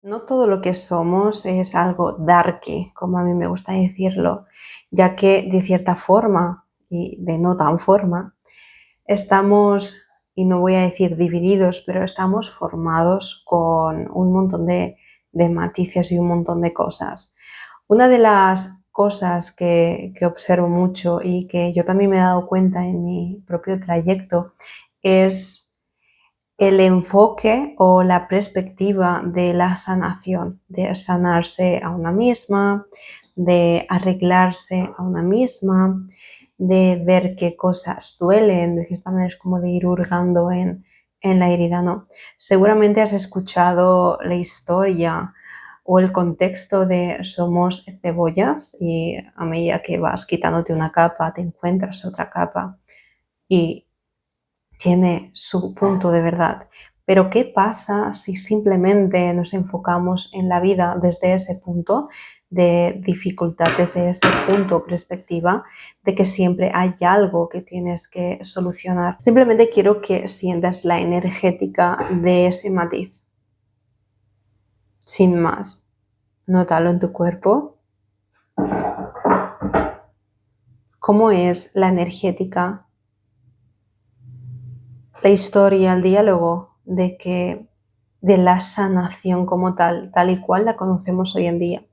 No todo lo que somos es algo darky, como a mí me gusta decirlo, ya que de cierta forma y de no tan forma, estamos, y no voy a decir divididos, pero estamos formados con un montón de matices y un montón de cosas. Una de las cosas que observo mucho y que yo también me he dado cuenta en mi propio trayecto es el enfoque o la perspectiva de la sanación, de sanarse a una misma, de arreglarse a una misma, de ver qué cosas duelen, de cierta manera es como de ir hurgando en la herida, ¿no? Seguramente has escuchado la historia o el contexto de somos cebollas y a medida que vas quitándote una capa te encuentras otra capa y tiene su punto de verdad. Pero ¿qué pasa si simplemente nos enfocamos en la vida desde ese punto de dificultad, desde ese punto perspectiva de que siempre hay algo que tienes que solucionar? Simplemente quiero que sientas la energética de ese matiz, sin más. Nótalo en tu cuerpo. ¿Cómo es la energética, la historia, el diálogo de la sanación como tal, tal y cual la conocemos hoy en día?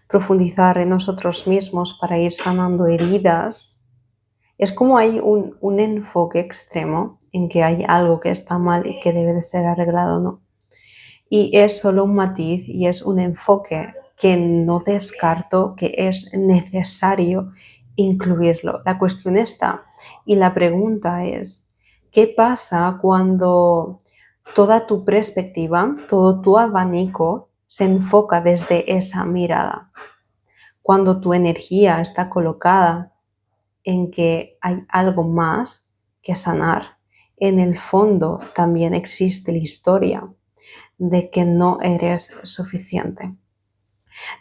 Profundizar en nosotros mismos para ir sanando heridas. Es como hay un enfoque extremo en que hay algo que está mal y que debe de ser arreglado, ¿no? Y es solo un matiz y es un enfoque que no descarto que es necesario incluirlo. La cuestión está y la pregunta es, ¿qué pasa cuando toda tu perspectiva, todo tu abanico se enfoca desde esa mirada? Cuando tu energía está colocada en que hay algo más que sanar, en el fondo también existe la historia de que no eres suficiente.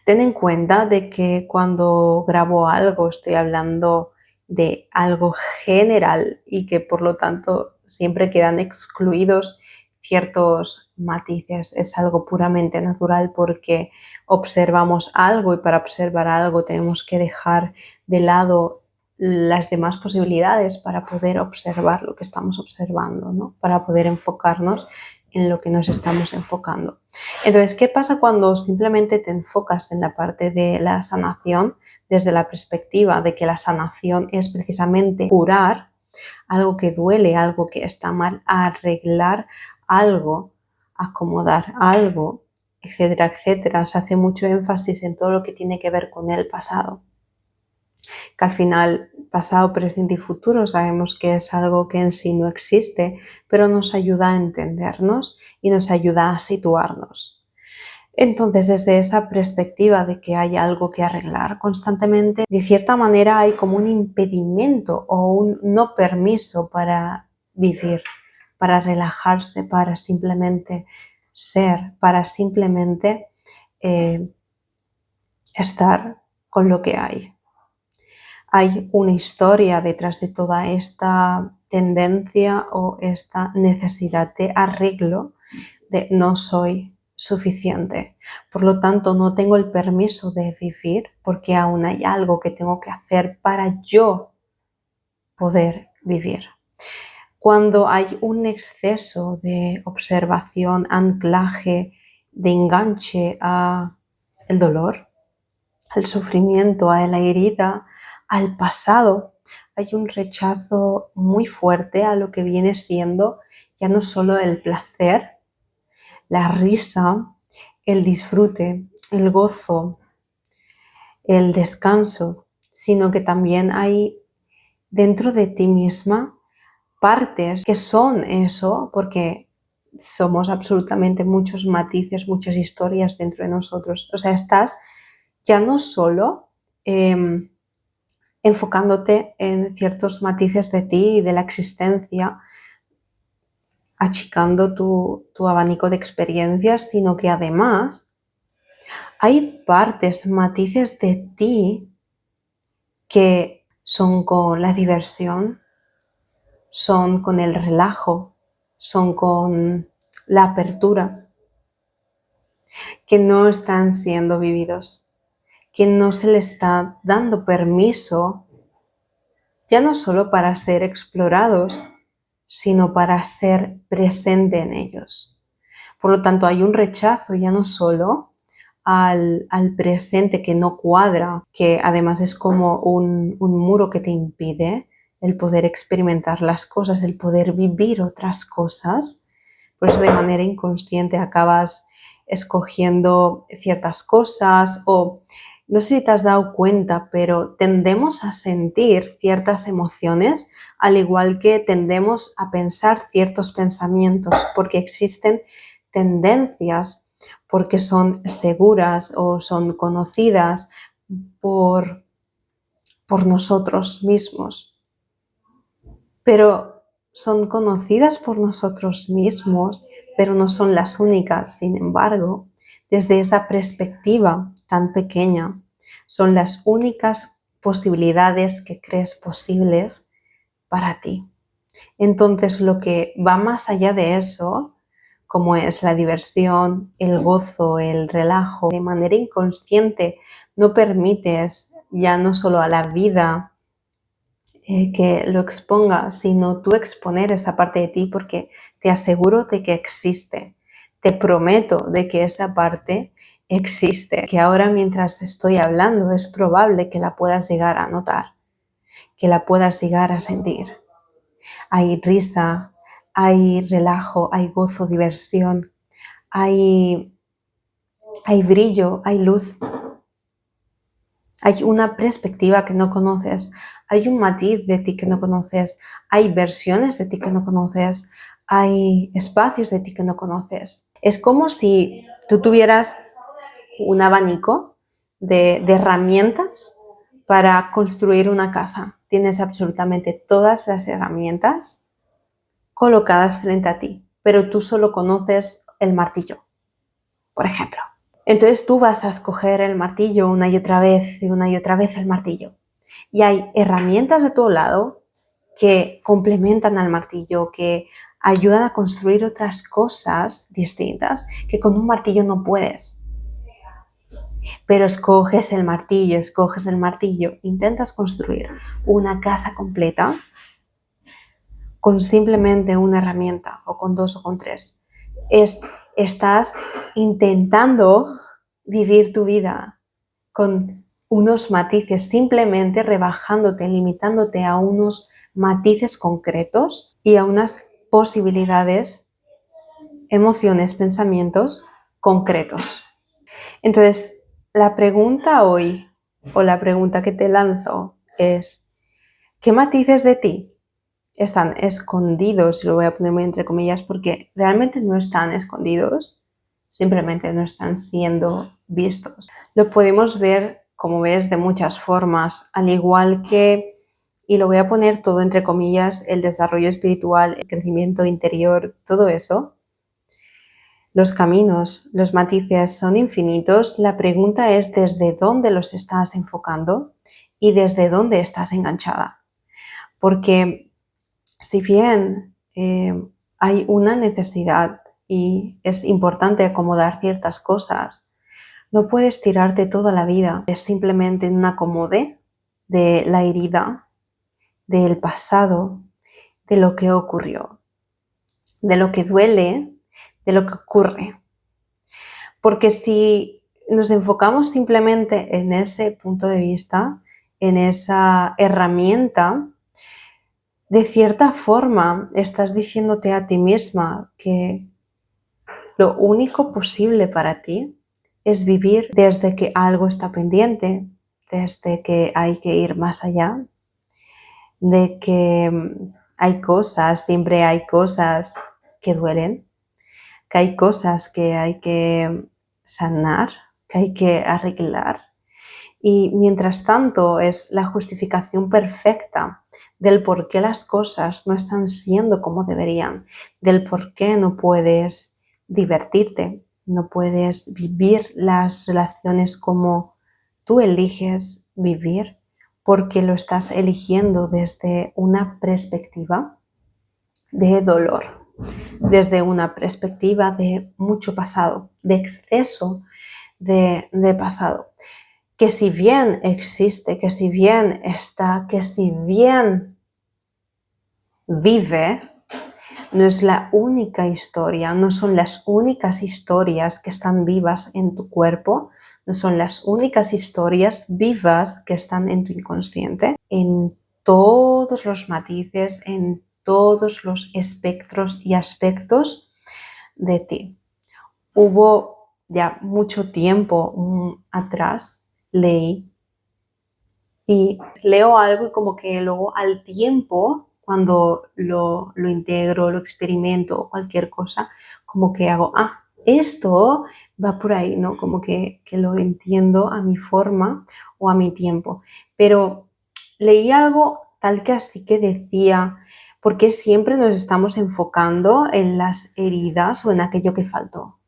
Ten en cuenta de que cuando grabo algo estoy hablando de algo general y que por lo tanto siempre quedan excluidos ciertos matices. Es algo puramente natural porque observamos algo y para observar algo tenemos que dejar de lado las demás posibilidades para poder observar lo que estamos observando, ¿no? Para poder enfocarnos en lo que nos estamos enfocando. Entonces, ¿qué pasa cuando simplemente te enfocas en la parte de la sanación desde la perspectiva de que la sanación es precisamente curar algo que duele, algo que está mal, arreglar algo, acomodar algo, etcétera, etcétera? Se hace mucho énfasis en todo lo que tiene que ver con el pasado, que al final pasado, presente y futuro sabemos que es algo que en sí no existe, pero nos ayuda a entendernos y nos ayuda a situarnos. Entonces, desde esa perspectiva de que hay algo que arreglar constantemente, de cierta manera hay como un impedimento o un no permiso para vivir, para relajarse, para simplemente ser, para simplemente estar con lo que hay. Hay una historia detrás de toda esta tendencia o esta necesidad de arreglo de no soy suficiente. Por lo tanto, no tengo el permiso de vivir porque aún hay algo que tengo que hacer para yo poder vivir. Cuando hay un exceso de observación, anclaje, de enganche a el dolor, al sufrimiento, a la herida, al pasado, hay un rechazo muy fuerte a lo que viene siendo ya no solo el placer, la risa, el disfrute, el gozo, el descanso, sino que también hay dentro de ti misma partes que son eso, porque somos absolutamente muchos matices, muchas historias dentro de nosotros. O sea, estás ya no solo enfocándote en ciertos matices de ti y de la existencia, achicando tu abanico de experiencias, sino que además hay partes, matices de ti que son con la diversión, son con el relajo, son con la apertura, que no están siendo vividos, que no se les está dando permiso, ya no solo para ser explorados, sino para ser presente en ellos. Por lo tanto, hay un rechazo ya no solo al presente que no cuadra, que además es como un muro que te impide el poder experimentar las cosas, el poder vivir otras cosas. Por eso de manera inconsciente acabas escogiendo ciertas cosas o no sé si te has dado cuenta, pero tendemos a sentir ciertas emociones al igual que tendemos a pensar ciertos pensamientos porque existen tendencias, porque son seguras o son conocidas por nosotros mismos. Pero son conocidas por nosotros mismos, pero no son las únicas. Sin embargo, desde esa perspectiva tan pequeña, son las únicas posibilidades que crees posibles para ti. Entonces, lo que va más allá de eso, como es la diversión, el gozo, el relajo, de manera inconsciente no permites ya no solo a la vida que lo exponga, sino tú exponer esa parte de ti, porque te aseguro de que existe. Te prometo de que esa parte existe, que ahora mientras estoy hablando es probable que la puedas llegar a notar, que la puedas llegar a sentir. Hay risa, hay relajo, hay gozo, diversión, hay brillo, hay luz. Hay una perspectiva que no conoces, hay un matiz de ti que no conoces, hay versiones de ti que no conoces, hay espacios de ti que no conoces. Es como si tú tuvieras un abanico de herramientas para construir una casa. Tienes absolutamente todas las herramientas colocadas frente a ti, pero tú solo conoces el martillo, por ejemplo. Entonces tú vas a escoger el martillo una y otra vez el martillo. Y hay herramientas de todo lado que complementan al martillo, que ayudan a construir otras cosas distintas que con un martillo no puedes. Pero escoges el martillo, intentas construir una casa completa con simplemente una herramienta, o con dos o con tres. Estás intentando vivir tu vida con unos matices, simplemente rebajándote, limitándote a unos matices concretos y a unas posibilidades, emociones, pensamientos concretos. Entonces, la pregunta hoy, o la pregunta que te lanzo es, ¿qué matices de ti están escondidos? Y lo voy a poner muy entre comillas porque realmente no están escondidos, simplemente no están siendo vistos. Lo podemos ver, como ves, de muchas formas, al igual que, y lo voy a poner todo entre comillas, el desarrollo espiritual, el crecimiento interior, todo eso. Los caminos, los matices son infinitos. La pregunta es desde dónde los estás enfocando y desde dónde estás enganchada. Porque si bien hay una necesidad y es importante acomodar ciertas cosas, no puedes tirarte toda la vida simplemente en un acomode de la herida, del pasado, de lo que ocurrió, de lo que duele, de lo que ocurre. Porque si nos enfocamos simplemente en ese punto de vista, en esa herramienta, de cierta forma estás diciéndote a ti misma que lo único posible para ti es vivir desde que algo está pendiente, desde que hay que ir más allá, de que hay cosas, siempre hay cosas que duelen, que hay cosas que hay que sanar, que hay que arreglar. Y mientras tanto es la justificación perfecta del por qué las cosas no están siendo como deberían, del por qué no puedes divertirte, no puedes vivir las relaciones como tú eliges vivir, porque lo estás eligiendo desde una perspectiva de dolor. desde una perspectiva de mucho pasado, de exceso de pasado, que si bien existe, que si bien está, que si bien vive, no es la única historia, no son las únicas historias que están vivas en tu cuerpo, no son las únicas historias vivas que están en tu inconsciente, en todos los matices, en todos los espectros y aspectos de ti. Hubo ya mucho tiempo atrás, leí y leo algo y como que luego al tiempo, cuando lo integro, lo experimento o cualquier cosa, como que hago, esto va por ahí, ¿no? Como que lo entiendo a mi forma o a mi tiempo. Pero leí algo tal que así que decía, ¿por qué siempre nos estamos enfocando en las heridas o en aquello que faltó?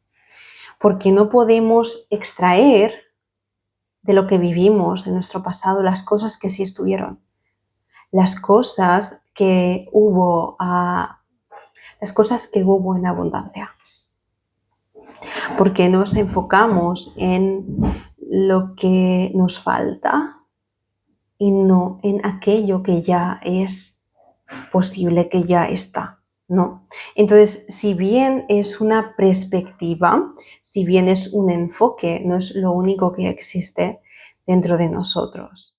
Porque no podemos extraer de lo que vivimos, de nuestro pasado, las cosas que sí estuvieron, las cosas que hubo, las cosas que hubo en abundancia. Porque nos enfocamos en lo que nos falta y no en aquello que ya es posible, que ya está, ¿no? Entonces, si bien es una perspectiva, si bien es un enfoque, no es lo único que existe dentro de nosotros.